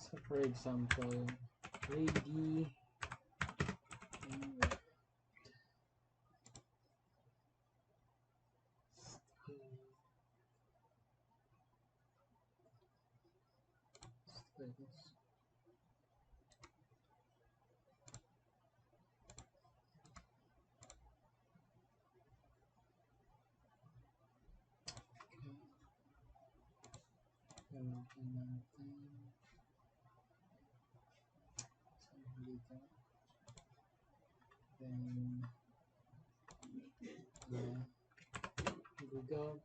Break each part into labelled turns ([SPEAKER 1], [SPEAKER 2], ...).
[SPEAKER 1] So for example, ready and left. Status. Gamitin natin dito. Then Google,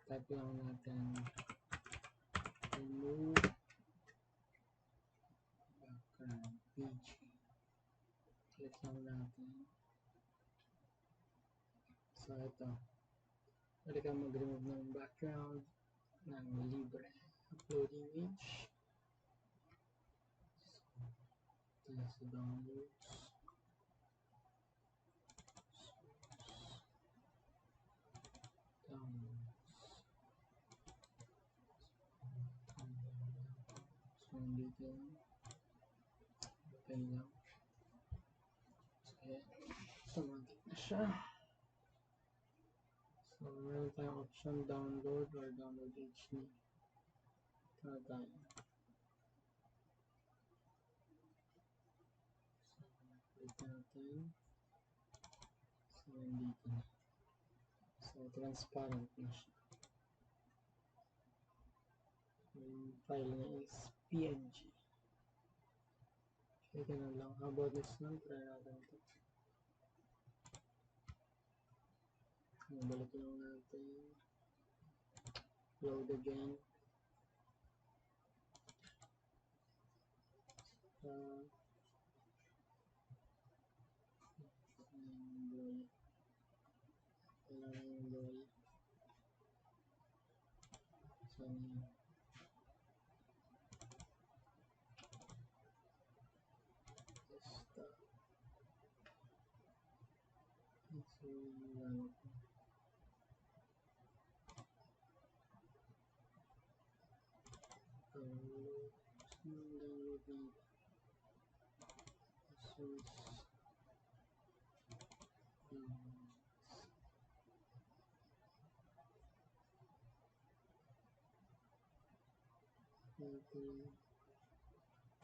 [SPEAKER 1] type lang natin remove background PNG. Click lang natin. So ito, pwede kang mag-remove ng background ng libre. Upload image. So, ito sa downloads. So dito, okay lang. So ayan, automatic na siya. So meron tayong option download or download HD. Ito tayo. Click natin. So dito na. So transparent na siya. Yung file niya is PNG. Okay, ganun lang. How about this one? Try natin ito. Balik lang natin. Load again. So,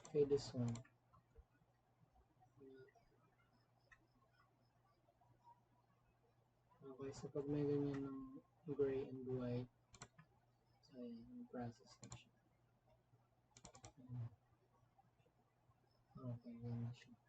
[SPEAKER 1] okay, this one. Okay, so pag may ganyan ng gray and white, so yung process na siya. Okay, ganyan siya.